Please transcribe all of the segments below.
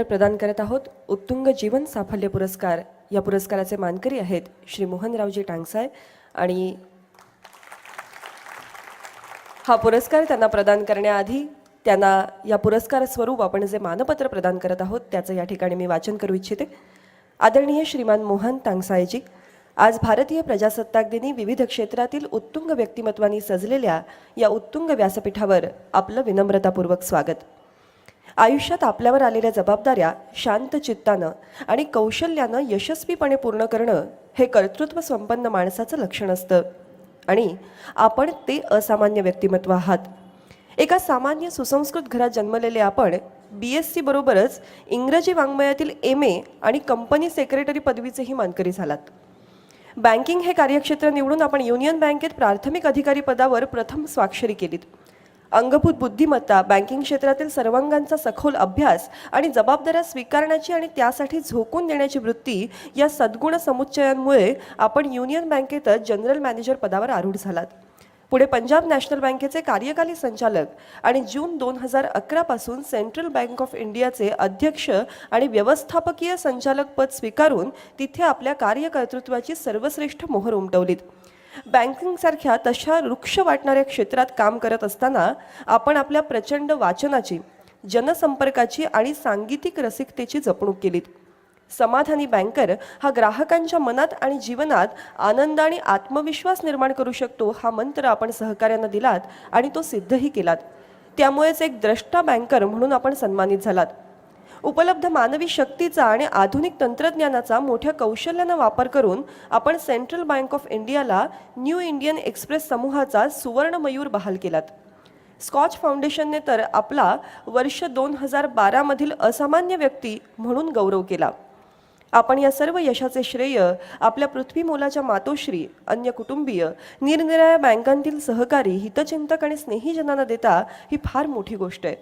प्रदान करत आहोत उत्तुंग जीवन साफल्य पुरस्कार। या पुरस्काराचे मानकरी आहेत श्री मोहनरावजी टांगसाळे आणि हा पुरस्कार त्यांना प्रदान करण्याआधी त्यांना या पुरस्कार स्वरूप आपण जे मानपत्र प्रदान करत आहोत त्याचं या ठिकाणी मी वाचन करू इच्छिते। आदरणीय श्रीमान मोहन टांगसाळेजी, आज भारतीय प्रजासत्ताक दिनी विविध क्षेत्रातील उत्तुंग व्यक्तिमत्वांनी सजलेल्या या उत्तुंग व्यासपीठावर आपलं विनम्रतापूर्वक स्वागत। आयुष्यात आपल्यावर आलेल्या जबाबदाऱ्या शांत चित्तानं आणि कौशल्यानं यशस्वीपणे पूर्ण करणं हे कर्तृत्व संपन्न माणसाचं लक्षण असतं आणि आपण ते असामान्य व्यक्तिमत्व आहात। एका सामान्य सुसंस्कृत घरात जन्मलेले आपण BSc बरोबरच इंग्रजी वाङ्मयातील MA आणि कंपनी सेक्रेटरी पदवीचेही मानकरी झालात। बँकिंग हे कार्यक्षेत्र निवडून आपण युनियन बँकेत प्राथमिक अधिकारी पदावर प्रथम स्वाक्षरी केलीत। अंगभूत बुद्धिमत्ता, बँकिंग क्षेत्रातील सर्वांगांचा सखोल अभ्यास आणि जबाबदाऱ्या स्वीकारण्याची आणि त्यासाठी झोकून देण्याची वृत्ती या सद्गुण समुच्चयांमुळे आपण युनियन बँकेतच जनरल मॅनेजर पदावर आरूढ झालात। पुढे पंजाब नॅशनल बँकेचे कार्यकारी संचालक आणि जून 2011 पासून सेंट्रल बँक ऑफ इंडियाचे अध्यक्ष आणि व्यवस्थापकीय संचालक पद स्वीकारून तिथे आपल्या कार्यकर्तृत्वाची सर्वश्रेष्ठ मोहर उमटवलीत। बँकिंगसारख्या तशा वृक्ष वाटणाऱ्या क्षेत्रात काम करत असताना आपण आपल्या प्रचंड वाचनाची, जनसंपर्काची आणि सांगीतिक रसिकतेची जपणूक केलीत। समाधानी बँकर हा ग्राहकांच्या मनात आणि जीवनात आनंद आणि आत्मविश्वास निर्माण करू शकतो हा मंत्र आपण सहकार्यांना दिलात आणि तो सिद्धही केलात। त्यामुळेच एक द्रष्टा बँकर म्हणून आपण सन्मानित झालात। उपलब्ध मानवी शक्तीचा आणि आधुनिक तंत्रज्ञानाचा मोठ्या कौशल्याने वापर करून आपण सेंट्रल बँक ऑफ इंडियाला न्यू इंडियन एक्सप्रेस समूहाचा सुवर्ण मयूर बहाल केलात। स्कॉच फाउंडेशनने तर आपला वर्ष 2012 मधील असामान्य व्यक्ती म्हणून गौरव केला। आपण या सर्व यशाचे श्रेय आपल्या पृथ्वी मोलाच्या मातोश्री, अन्य कुटुंबीय, निरनिराळ्या बँकांतील सहकारी, हितचिंतक आणि स्नेहीजनांना देता ही फार मोठी गोष्ट आहे।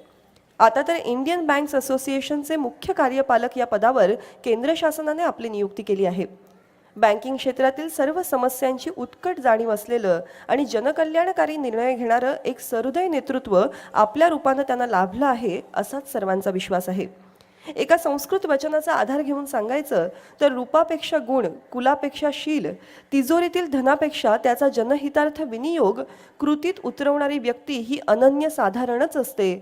आता तर इंडियन बँक्स असोसिएशनचे मुख्य कार्यपालक या पदावर केंद्र शासनाने आपली नियुक्ती केली आहे। बँकिंग क्षेत्रातील सर्व समस्यांची उत्कट जाणीव असलेलं आणि जनकल्याणकारी निर्णय घेणारं एक सहृदय नेतृत्व आपल्या रूपाने त्यांना लाभलं आहे असाच सर्वांचा विश्वास आहे। एका संस्कृत वचनाचा आधार घेऊन सांगायचं तर रूपापेक्षा गुण, कुलापेक्षा शील, तिजोरीतील धनापेक्षा त्याचा जनहितार्थ विनियोग कृतीत उतरवणारी व्यक्ती ही अनन्यसाधारणच असते।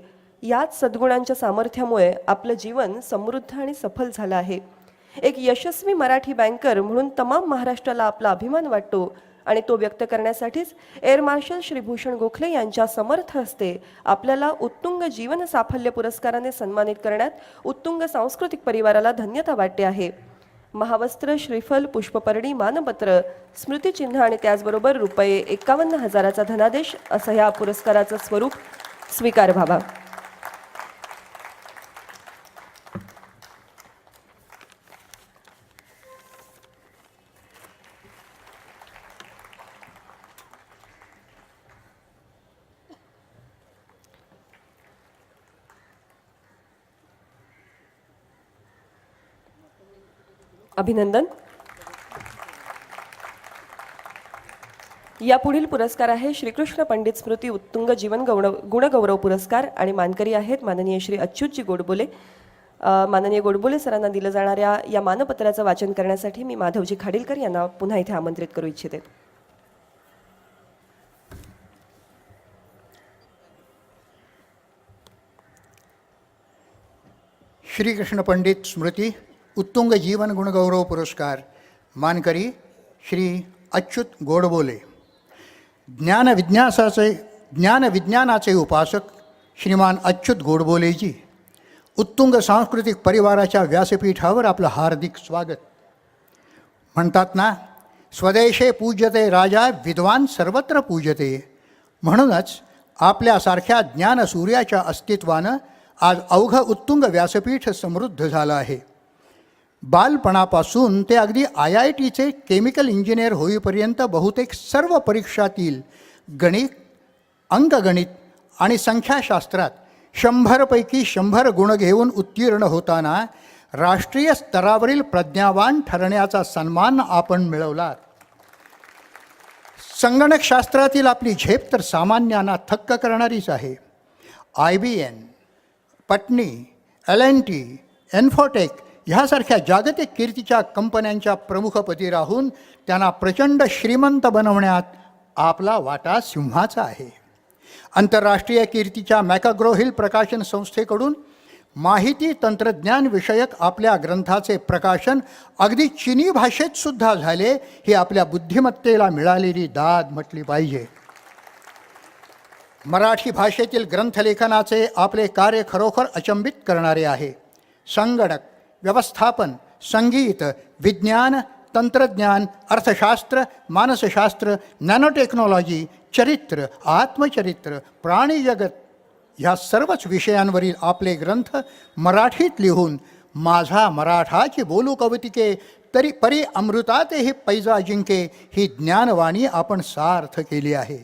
याच सद्गुणांच्या सामर्थ्यामुळे आपलं जीवन समृद्ध आणि सफल झालं आहे। एक यशस्वी मराठी बँकर म्हणून तमाम महाराष्ट्राला आपला अभिमान वाटतो आणि तो व्यक्त करण्यासाठीच एअर मार्शल श्री भूषण गोखले यांच्या समर्थ हस्ते आपल्याला उत्तुंग जीवन साफल्य पुरस्काराने सन्मानित करण्यात उत्तुंग सांस्कृतिक परिवाराला धन्यता वाटते आहे। महावस्त्र, श्रीफल, पुष्पपर्णी, मानपत्र, स्मृतिचिन्ह आणि त्याचबरोबर रुपये 51,000चा धनादेश असं या पुरस्काराचं स्वरूप स्वीकार व्हावा। अभिनंदन। या पुढील पुरस्कार आहे श्रीकृष्ण पंडित स्मृती उत्तुंग जीवन गुणगौरव पुरस्कार आणि मानकरी आहेत माननीय श्री अच्युतजी गोडबोले। माननीय गोडबोले सरांना दिलं जाणाऱ्या या मानपत्राचं वाचन करण्यासाठी मी माधवजी खाडीलकर यांना पुन्हा इथे आमंत्रित करू इच्छिते। श्रीकृष्ण पंडित स्मृती उत्तुंग जीवन गुणगौरव पुरस्कार मानकरी श्री अच्युत गोडबोले। ज्ञानविज्ञानाचे उपासक श्रीमान अच्युत गोडबोलेजी, उत्तुंग सांस्कृतिक परिवाराच्या व्यासपीठावर आपलं हार्दिक स्वागत। म्हणतात ना, स्वदेशे पूज्यते राजा, विद्वान सर्वत्र पूज्यते। म्हणूनच आपल्यासारख्या ज्ञानसूर्याच्या अस्तित्वानं आज अवघं उत्तुंग व्यासपीठ समृद्ध झालं आहे। बालपणापासून ते अगदी IITचे केमिकल इंजिनियर होईपर्यंत बहुतेक सर्व परीक्षातील गणित, अंकगणित आणि संख्याशास्त्रात 100 पैकी 100 गुण घेऊन उत्तीर्ण होताना राष्ट्रीय स्तरावरील प्रज्ञावान ठरण्याचा सन्मान आपण मिळवला। संगणकशास्त्रातील आपली झेप तर सामान्यांना थक्क करणारीच आहे। IBM, पटनी, L&T एन्फोटेक ह्यासारख्या जागतिक कीर्तीच्या कंपन्यांच्या प्रमुखपदी राहून त्यांना प्रचंड श्रीमंत बनवण्यात आपला वाटा सिंहाचा आहे. आंतरराष्ट्रीय कीर्तीच्या मॅकाग्रो हिल प्रकाशन संस्थेकडून माहिती तंत्रज्ञान विषयक आपल्या ग्रंथाचे प्रकाशन अगदी चिनी भाषेत सुद्धा झाले, ही आपल्या बुद्धिमत्तेला मिळालेली दाद म्हटली पाहिजे. मराठी भाषेतील ग्रंथलेखनाचे आपले कार्य खरोखर अचंबित करणारे आहे. संगणक, व्यवस्थापन, संगीत, विज्ञान, तंत्रज्ञान, अर्थशास्त्र, मानसशास्त्र, नॅनोटेक्नॉलॉजी, चरित्र, आत्मचरित्र, प्राणीजगत ह्या सर्वच विषयांवरील आपले ग्रंथ मराठीत लिहून माझा मराठाची बोलू कवतिके तरी परी अमृतातेही पैजा जिंके ही ज्ञानवाणी आपण सार्थ केली आहे.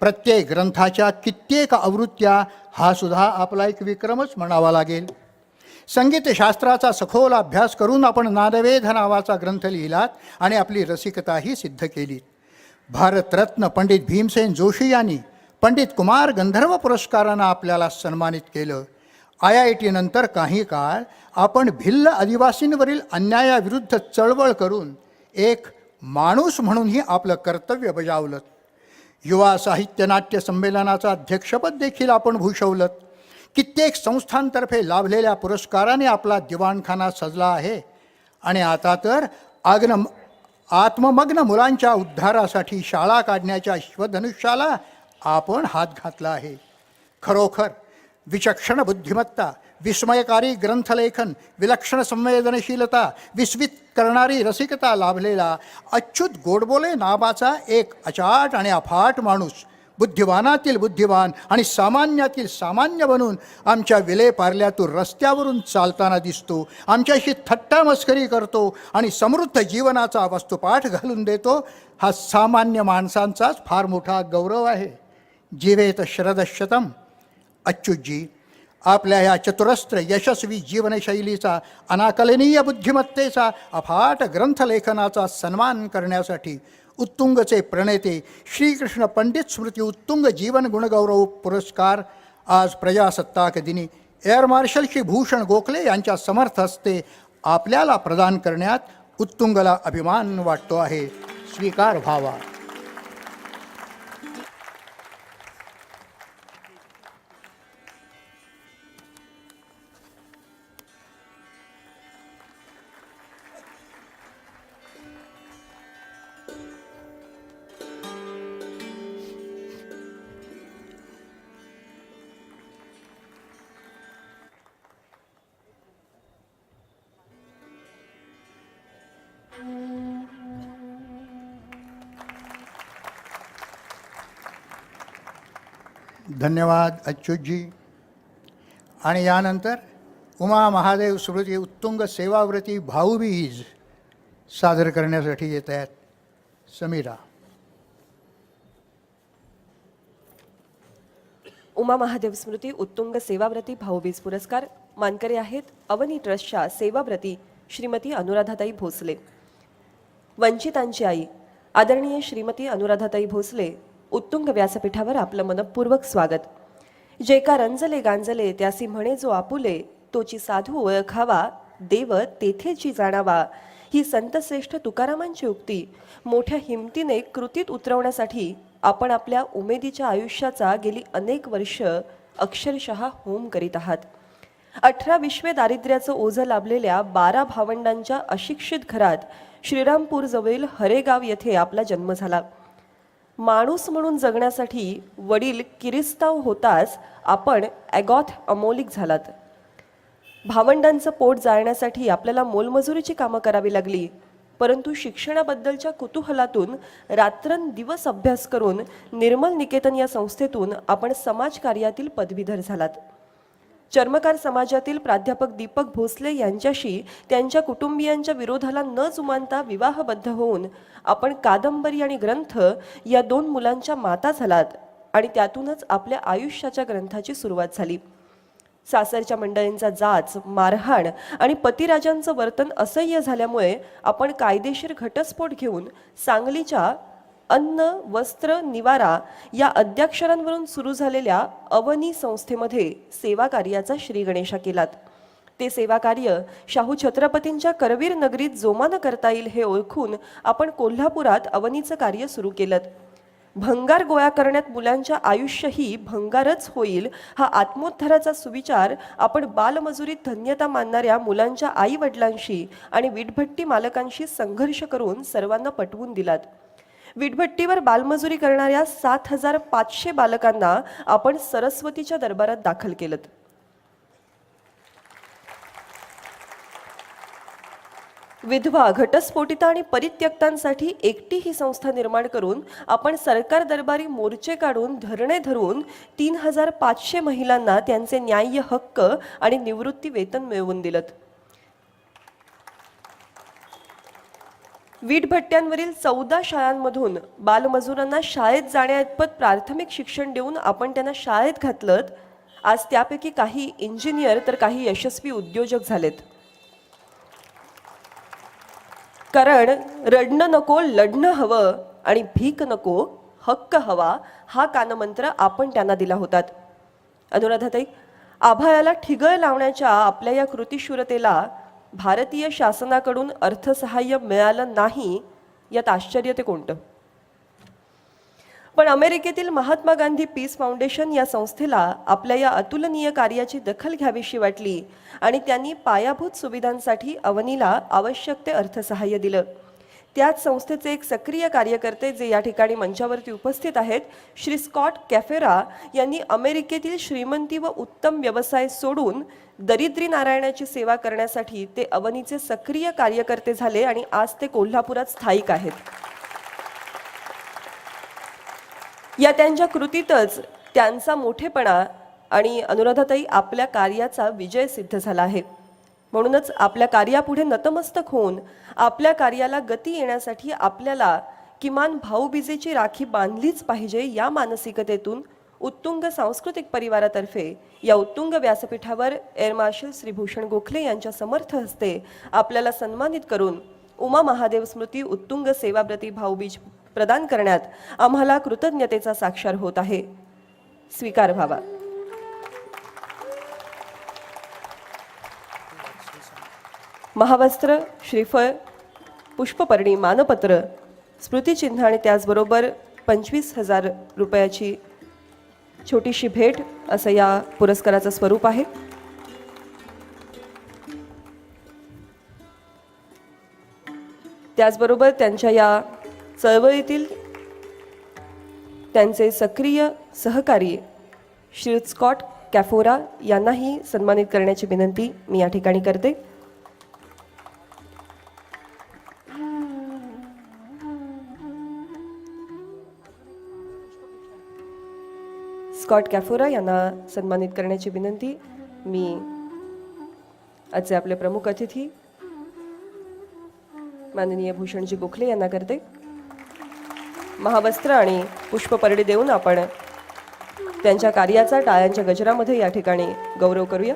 प्रत्येक ग्रंथाच्या कित्येक आवृत्त्या हा सुद्धा आपला एक विक्रमच म्हणावा लागेल. संगीतशास्त्राचा सखोल अभ्यास करून आपण नादवेध नावाचा ग्रंथ लिहिलात आणि आपली रसिकताही सिद्ध केली. भारतरत्न पंडित भीमसेन जोशी यांनी पंडित कुमार गंधर्व पुरस्कारानं आपल्याला सन्मानित केलं. IIT नंतर काही काळ आपण भिल्ल आदिवासींवरील अन्यायाविरुद्ध चळवळ करून एक माणूस म्हणूनही आपलं कर्तव्य बजावलं. युवा साहित्य नाट्य संमेलनाचं अध्यक्षपद देखील आपण भूषवलं. कित्येक संस्थांतर्फे लाभलेल्या पुरस्काराने आपला दिवाणखाना सजला आहे. आणि आता तर आत्ममग्न मुलांच्या उद्धारासाठी शाळा काढण्याच्या शिवधनुष्याला आपण हात घातला आहे. खरोखर विचक्षण बुद्धिमत्ता, विस्मयकारी ग्रंथलेखन, विलक्षण संवेदनशीलता, विस्मित करणारी रसिकता लाभलेला अच्युत गोडबोले नावाचा एक अचाट आणि अफाट माणूस बुद्धिवानातील बुद्धिवान आणि सामान्यातील सामान्य बनून आमच्या विलेपार्ल्यातून रस्त्यावरून चालताना दिसतो, आमच्याशी थट्टा मस्करी करतो आणि समृद्ध जीवनाचा वस्तुपाठ घालून देतो. हा सामान्य माणसांचाच फार मोठा गौरव आहे. जीवेत शरदशतम. अच्युतजी आपल्या ह्या चतुरस्त्र यशस्वी जीवनशैलीचा, अनाकलनीय बुद्धिमत्तेचा, अफाट ग्रंथलेखनाचा सन्मान करण्यासाठी उत्तुंगचे प्रणेते श्रीकृष्ण पंडित स्मृती उत्तुंग जीवन गुणगौरव पुरस्कार आज प्रजासत्ताक दिनी एअर मार्शल श्री भूषण गोखले यांच्या समर्थ हस्ते आपल्याला प्रदान करण्यात उत्तुंगला अभिमान वाटतो आहे. स्वीकार व्हावा. धन्यवाद अच्युतजी. आणि यानंतर उमा महादेव स्मृती उत्तुंग सेवाव्रती भाऊबीज सादर करण्यासाठी येत आहेत समीरा. उमा महादेव स्मृती उत्तुंग सेवाव्रती भाऊबीज पुरस्कार मानकरी आहेत अवनी ट्रस्टच्या सेवाव्रती श्रीमती अनुराधाताई भोसले. वंचितांची आई आदरणीय श्रीमती अनुराधाताई भोसले उत्तुंग व्यासपीठावर आपलं मनपूर्वक स्वागत. जे का रंजले गांजले त्यासी म्हणे जो आपुले, तोची साधू ओळखावा देव तेथेची जाणावा, ही संतश्रेष्ठ तुकारामांची उक्ती मोठ्या हिमतीने कृतीत उतरवण्यासाठी आपण आपल्या उमेदीच्या आयुष्याचा गेली अनेक वर्ष अक्षरशः होम करीत आहात. 18 विश्वे दारिद्र्याचं ओझं लाभलेल्या 12 भावंडांच्या अशिक्षित घरात श्रीरामपूर जवळील हरेगाव येथे आपला जन्म झाला. माणूस म्हणून जगण्यासाठी वडील किरिस्ताव होताच आपण ॲगॉथ अमोलिक झालात. भावंडांचं पोट जाळण्यासाठी आपल्याला मोलमजुरीची कामं करावी लागली, परंतु शिक्षणाबद्दलच्या कुतूहलातून रात्रंदिवस अभ्यास करून निर्मल निकेतन या संस्थेतून आपण समाजकार्यातील पदवीधर झालात. चर्मकार समाजातील प्राध्यापक दीपक भोसले यांच्याशी त्यांच्या कुटुंबियांच्या विरोधाला न जुमानता विवाहबद्ध होऊन आपण कादंबरी आणि ग्रंथ या 2 मुलांच्या माता झालात आणि त्यातूनच आपल्या आयुष्याच्या ग्रंथाची सुरुवात झाली. सासरच्या मंडळींचा जाच, मारहाण आणि पतिराजांचं वर्तन असह्य झाल्यामुळे आपण कायदेशीर घटस्फोट घेऊन सांगलीच्या अन्न, वस्त्र, निवारा या अद्याक्षरांवरून सुरू झालेल्या अवनी संस्थेमध्ये सेवा कार्याचा श्रीगणेशा केलात. ते सेवा कार्य शाहू छत्रपतींच्या करवीर नगरीत जोमानं करता येईल हे ओळखून आपण कोल्हापुरात अवनीचं कार्य सुरू केलं. भंगार गोळा करण्यात मुलांच्या आयुष्यही भंगारच होईल हा आत्मोद्धाराचा सुविचार आपण बालमजुरीत धन्यता मानणाऱ्या मुलांच्या आई वडिलांशी आणि वीटभट्टी मालकांशी संघर्ष करून सर्वांना पटवून दिलात. वीटभट्टीवर बालमजुरी करणाऱ्या 7,500 बालकांना आपण सरस्वतीच्या दरबारात दाखल केलं. विधवा, घटस्फोटिता आणि परित्यक्तांसाठी एकटी ही संस्था निर्माण करून आपण सरकार दरबारी मोर्चे काढून धरणे धरून 3,500 महिलांना त्यांचे न्याय्य हक्क आणि निवृत्ती वेतन मिळवून दिलं. वीटभट्ट्यांवरील 14 शाळांमधून बालमजुरांना शाळेत जाण्याइतपत प्राथमिक शिक्षण देऊन आपण त्यांना शाळेत घातलं. आज त्यापैकी काही इंजिनियर तर काही यशस्वी उद्योजक झालेत. कारण रडणं नको, लढणं हवं आणि भीक नको, हक्क हवा हा कानमंत्र आपण त्यांना दिला होता. अनुराधाताई, आभाळाला ठिगळ लावण्याच्या आपल्या या कृतिशूरतेला भारतीय शासनाकडून अर्थसहाय्य मिळालं नाही यात आश्चर्य ते कोणतं? पण अमेरिकेतील महात्मा गांधी पीस फाउंडेशन या संस्थेला आपल्या या अतुलनीय कार्याची दखल घ्यावीशी वाटली आणि त्यांनी पायाभूत सुविधांसाठी अवनीला आवश्यक ते अर्थसहाय्य दिलं. त्याच संस्थेचे एक सक्रिय कार्यकर्ते जे या ठिकाणी मंचावरती उपस्थित आहेत, श्री स्कॉट कॅफेरा यांनी अमेरिकेतील श्रीमंती व उत्तम व्यवसाय सोडून दरिद्री नारायणाची सेवा करण्यासाठी ते अवनीचे सक्रिय कार्यकर्ते झाले आणि आज ते कोल्हापुरात स्थायिक आहेत. या त्यांच्या कृतीतच त्यांचा मोठेपणा आणि अनुराधाताई आपल्या कार्याचा विजय सिद्ध झाला आहे. म्हणूनच आपल्या कार्यापुढे नतमस्तक होऊन आपल्या कार्याला गती येण्यासाठी आपल्याला किमान भाऊबीजेची राखी बांधलीच पाहिजे या मानसिकतेतून उत्तुंग सांस्कृतिक परिवारातर्फे या उत्तुंग व्यासपीठावर एअर मार्शल श्री भूषण गोखले यांच्या समर्थ हस्ते आपल्याला सन्मानित करून उमा महादेव स्मृती उत्तुंग सेवाव्रती भाऊबीज प्रदान करण्यात आम्हाला कृतज्ञतेचा साक्षार होत आहे. स्वीकार व्हावा. महावस्त्र, श्रीफळ, पुष्पपर्णी, मानपत्र, स्मृतिचिन्ह आणि त्याचबरोबर 25,000 रुपयाची छोटीशी भेट असं या पुरस्काराचं स्वरूप आहे. त्याचबरोबर त्यांच्या या चळवळीतील त्यांचे सक्रिय सहकारी श्री स्कॉट कॅफोरा यांनाही सन्मानित करण्याची विनंती मी या ठिकाणी करते. स्कॉट कॅफोरा यांना सन्मानित करण्याची विनंती मी आजचे आपले प्रमुख अतिथी माननीय भूषणजी गोखले यांना करते. महावस्त्र आणि पुष्पपर्णी देऊन आपण त्यांच्या कार्याचा टाळ्यांच्या गजरामध्ये या ठिकाणी गौरव करूया.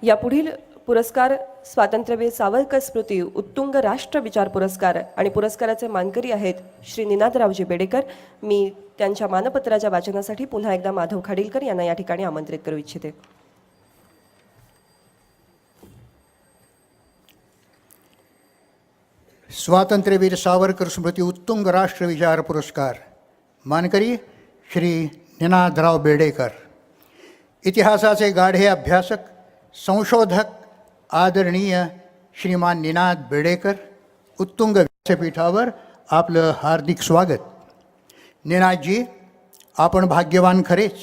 यापुढील पुरस्कार स्वातंत्र्यवीर सावरकर स्मृती उत्तुंग राष्ट्रविचार पुरस्कार आणि पुरस्काराचे मानकरी आहेत श्री निनादरावजी बेडेकर. मी त्यांच्या मानपत्राच्या वाचनासाठी पुन्हा एकदा माधव खाडीलकर यांना या ठिकाणी आमंत्रित करू इच्छिते. स्वातंत्र्यवीर सावरकर स्मृती उत्तुंग राष्ट्रविचार पुरस्कार मानकरी श्री निनादराव बेडेकर. इतिहासाचे गाढे अभ्यासक, संशोधक आदरणीय श्रीमान निनाद बेडेकर, उत्तुंग व्यासपीठावर आपलं हार्दिक स्वागत. निनादजी, आपण भाग्यवान खरेच,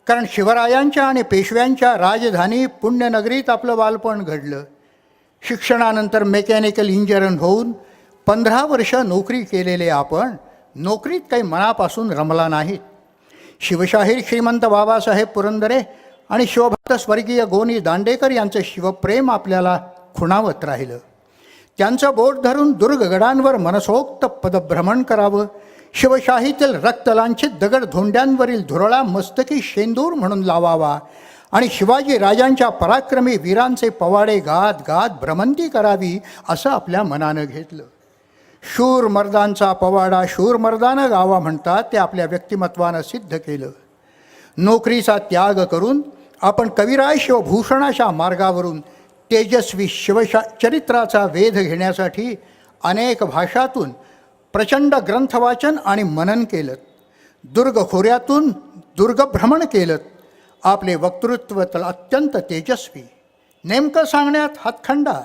कारण शिवरायांच्या आणि पेशव्यांच्या राजधानी पुण्यनगरीत आपलं बालपण घडलं. शिक्षणानंतर मेकॅनिकल इंजिनियर होऊन 15 वर्ष नोकरी केलेले आपण नोकरीत काही मनापासून रमला नाहीत. शिवशाहीर श्रीमंत बाबासाहेब पुरंदरे आणि शिवभक्त स्वर्गीय गोनी दांडेकर यांचं शिवप्रेम आपल्याला खुणावत राहिलं. त्यांचं बोट धरून दुर्गगडांवर मनसोक्त पदभ्रमण करावं, शिवशाहीतील रक्तलांछित दगडधोंड्यांवरील धुरळा मस्तकी शेंदूर म्हणून लावावा आणि शिवाजी राजांच्या पराक्रमी वीरांचे पवाडे गात गात भ्रमंती करावी असं आपल्या मनानं घेतलं. शूर मर्दांचा पवाडा शूर मर्दानं गावा म्हणतात ते आपल्या व्यक्तिमत्वानं सिद्ध केलं. नोकरीचा त्याग करून आपण कविराय शिवभूषणाच्या मार्गावरून तेजस्वी शिवचरित्राचा वेध घेण्यासाठी अनेक भाषातून प्रचंड ग्रंथवाचन आणि मनन केलं. दुर्ग खोऱ्यातून दुर्गभ्रमण केलं. आपले वक्तृत्व अत्यंत तेजस्वी, नेमकं सांगण्यात हातखंडा.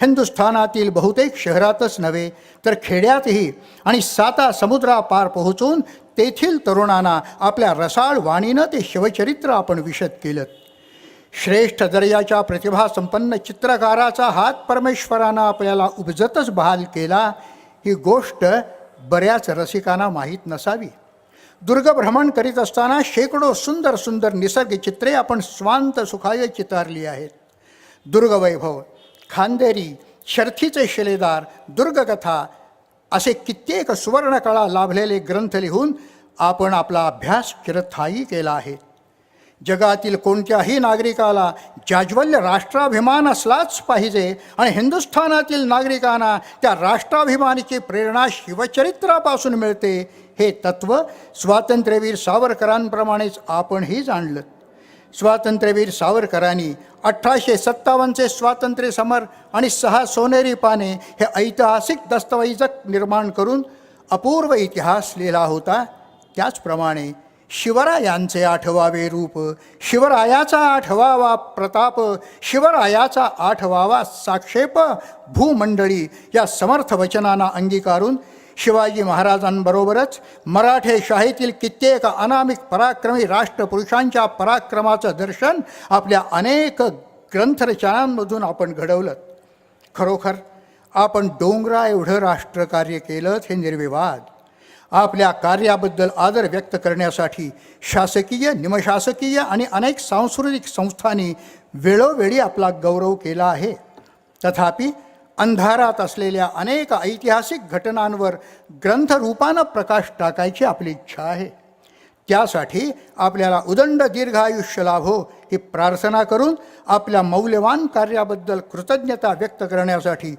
हिंदुस्थानातील बहुतेक शहरातच नव्हे तर खेड्यातही आणि साता समुद्रापार पोहोचून तेथील तरुणांना आपल्या रसाळ वाणीनं ते शिवचरित्र आपण विशद केलं. श्रेष्ठ दर्जाच्या प्रतिभासंपन्न चित्रकाराचा हात परमेश्वरानं आपल्याला उपजतच बहाल केला ही गोष्ट बऱ्याच रसिकांना माहीत नसावी. दुर्गभ्रमण करीत असताना शेकडो सुंदर सुंदर निसर्ग चित्रे आपण स्वांत सुखाय चितारली आहेत. दुर्गवैभव, खांदेरी, शर्थीचे शिलेदार, दुर्गकथा असे कित्येक सुवर्णकळा लाभलेले ग्रंथ लिहून आपण आपला अभ्यास चिरस्थायी केला आहे. जगातील कोणत्याही नागरिकाला जाज्वल्य राष्ट्राभिमान असलाच पाहिजे आणि हिंदुस्थानातील नागरिकांना त्या राष्ट्राभिमानाची प्रेरणा शिवचरित्रापासून मिळते हे तत्त्व स्वातंत्र्यवीर सावरकरांप्रमाणेच आपणही जाणलं. स्वातंत्र्यवीर सावरकरांनी 1857चे स्वातंत्र्य समर आणि 6 सोनेरी पाने हे ऐतिहासिक दस्तऐवज निर्माण करून अपूर्व इतिहास लिहिला होता. त्याचप्रमाणे शिवरायांचे 8वावे रूप, शिवरायाचा 8वावा प्रताप, शिवरायाचा 8वावा साक्षेप भूमंडळी या समर्थ वचनांना अंगीकारून शिवाजी महाराजांबरोबरच मराठे शाहीतील कित्येक अनामिक पराक्रमी राष्ट्रपुरुषांच्या पराक्रमाचं दर्शन आपल्या अनेक ग्रंथरचनांमधून आपण घडवलं. खरोखर आपण डोंगरा एवढं राष्ट्रकार्य केलं हे निर्विवाद. आपल्या कार्याबद्दल आदर व्यक्त करण्यासाठी शासकीय, निमशासकीय आणि अनेक सांस्कृतिक संस्थांनी वेळोवेळी आपला गौरव केला आहे. तथापि अंधारात असलेल्या अनेक ऐतिहासिक घटनांवर ग्रंथरूपानं प्रकाश टाकायची आपली इच्छा आहे. त्यासाठी आपल्याला उदंड दीर्घायुष्य लाभो ही प्रार्थना करून आपल्या मौल्यवान कार्याबद्दल कृतज्ञता व्यक्त करण्यासाठी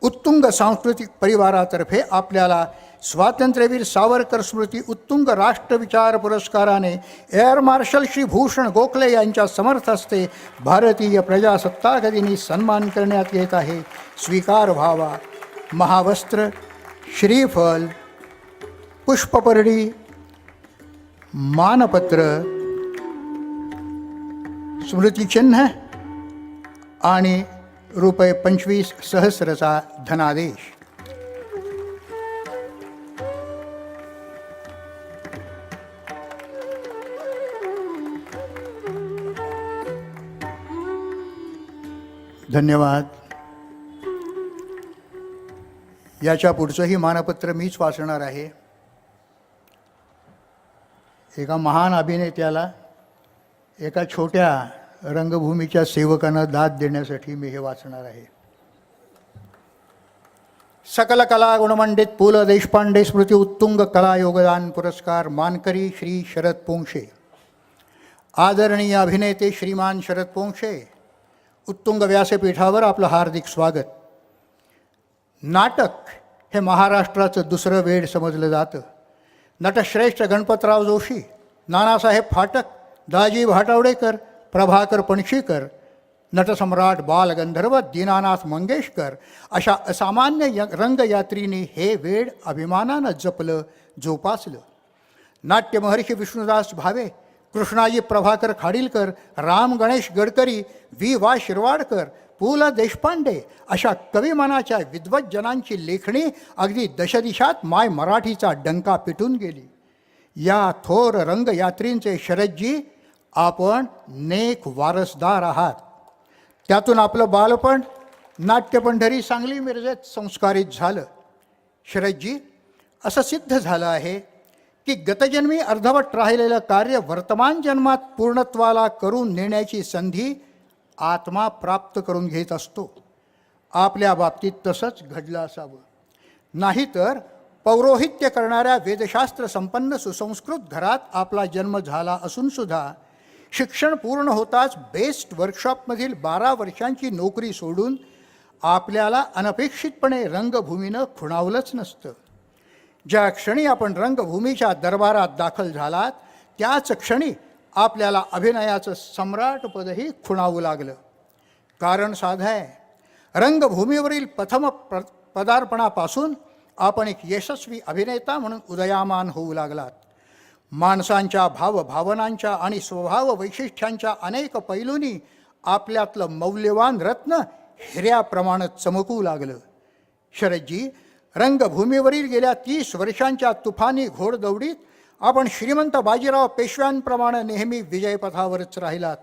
उत्तुंग सांस्कृतिक परिवारातर्फे आपल्याला स्वातंत्र्यवीर सावरकर स्मृती उत्तुंग राष्ट्रविचार पुरस्काराने एअर मार्शल श्री भूषण गोखले यांच्या समर्थ हस्ते भारतीय प्रजासत्ताक दिनी सन्मान करण्यात येत आहे. स्वीकार व्हावा. महावस्त्र, श्रीफल, पुष्पपर्णी, मानपत्र, स्मृतिचिन्ह आणि ₹25,000 धनादेश. धन्यवाद. याच्या पुढचंही मानपत्र मीच वाचणार आहे. एका महान अभिनेत्याला एका छोट्या रंगभूमीच्या सेवकानं दाद देण्यासाठी मी हे वाचणार आहे. सकल कला गुणमंडित पु ल देशपांडे स्मृती उत्तुंग कला योगदान पुरस्कार मानकरी श्री शरद पोंक्षे. आदरणीय अभिनेते श्रीमान शरद पोंक्षे, उत्तुंग व्यासपीठावर आपलं हार्दिक स्वागत. नाटक हे महाराष्ट्राचं दुसरं वेड समजलं जातं. नटश्रेष्ठ गणपतराव जोशी, नानासाहेब फाटक, दाजी भाटावडेकर, प्रभाकर पणशीकर, नटसम्राट बालगंधर्व दीनानाथ मंगेशकर अशा असामान्य रंगयात्रींनी हे वेड अभिमानानं जपलं, जोपासलं. नाट्यमहर्षी विष्णुदास भावे, कृष्णाजी प्रभाकर खाडीलकर, राम गणेश गडकरी, वा शिरवाडकर, पु ल देशपांडे अशा कविमनाच्या विद्वज्जनांची लेखणी अगदी दशदिशात माय मराठीचा डंका पिटून गेली. या थोर रंगयात्रींचे शरदजी आपण नेक वारसदार आहात. त्यातून आपलं बालपण नाट्यपंढरी सांगली मिरजेत संस्कारित झालं. शरदजी, असं सिद्ध झालं आहे की गतजन्मी अर्धवट राहिलेलं कार्य वर्तमान जन्मात पूर्णत्वाला करून नेण्याची संधी आत्मा प्राप्त करून घेत असतो. आपल्या बाबतीत तसंच घडलं असावं. नाहीतर पौरोहित्य करणाऱ्या वेदशास्त्र संपन्न सुसंस्कृत घरात आपला जन्म झाला असूनसुद्धा शिक्षण पूर्ण होताच बेस्ट वर्कशॉपमधील 12 वर्षांची नोकरी सोडून आपल्याला अनपेक्षितपणे रंगभूमीनं खुणावलंच नसतं. ज्या क्षणी आपण रंगभूमीच्या दरबारात दाखल झालात त्याच क्षणी आपल्याला अभिनयाचं सम्राटपदही खुणावू लागलं. कारण साधं आहे, रंगभूमीवरील प्रथम पदार्पणापासून आपण एक यशस्वी अभिनेता म्हणून उदयामान होऊ लागलात. माणसांच्या भावभावनांच्या आणि स्वभाव वैशिष्ट्यांच्या अनेक पैलूंनी आपल्यातलं मौल्यवान रत्न हिऱ्याप्रमाणे चमकू लागलं. शरदजी, रंगभूमीवरील गेल्या 30 वर्षांच्या तुफानी घोडदौडीत आपण श्रीमंत बाजीराव पेशव्यांप्रमाणे नेहमी विजयपथावरच राहिलात.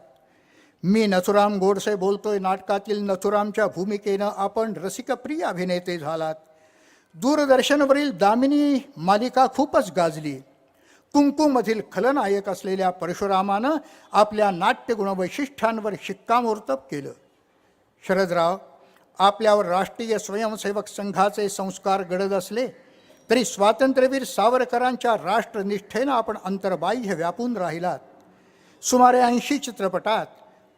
मी नथुराम गोडसे बोलतोय. नाटकातील नथुरामच्या भूमिकेनं आपण रसिकप्रिय अभिनेते झालात. दूरदर्शनवरील दामिनी मालिका खूपच गाजली. कुंकूमधील खलनायक असलेल्या परशुरामानं आपल्या नाट्यगुण वैशिष्ट्यांवर शिक्कामोर्तब केलं. शरदराव, आपल्यावर राष्ट्रीय स्वयंसेवक संघाचे संस्कार गडद असले तरी स्वातंत्र्यवीर सावरकरांच्या राष्ट्रनिष्ठेनं आपण अंतर्बाह्य व्यापून राहिलात. सुमारे 80 चित्रपटात,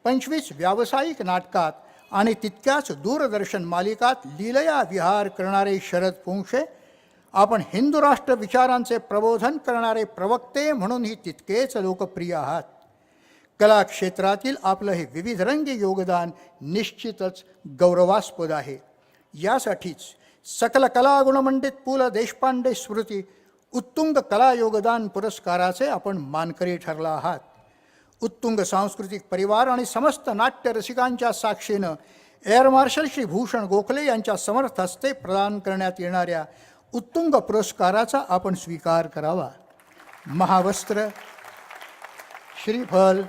25 व्यावसायिक नाटकात आणि तितक्याच दूरदर्शन मालिकात लीलया विहार करणारे शरद पोंक्षे, आपण हिंदू राष्ट्र विचारांचे प्रबोधन करणारे प्रवक्ते म्हणूनही तितकेच लोकप्रिय आहात. कला क्षेत्रातील आपलं हे विविधरंगी योगदान निश्चितच गौरवास्पद आहे. यासाठीच सकल कला गुणमंडित पु ल देशपांडे स्मृती उत्तुंग कला योगदान पुरस्काराचे आपण मानकरी ठरला आहात. उत्तुंग सांस्कृतिक परिवार आणि समस्त नाट्य रसिकांच्या साक्षीनं एअर मार्शल श्री भूषण गोखले यांच्या समर्थ हस्ते प्रदान करण्यात येणाऱ्या उत्तुंग पुरस्काराचा आपण स्वीकार करावा. महावस्त्र, श्रीफल,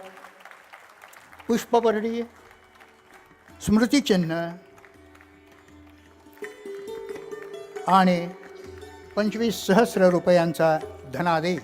पुष्पपर्णी, स्मृतिचिन्ह आणि 25,000 रुपयांचा धनादेश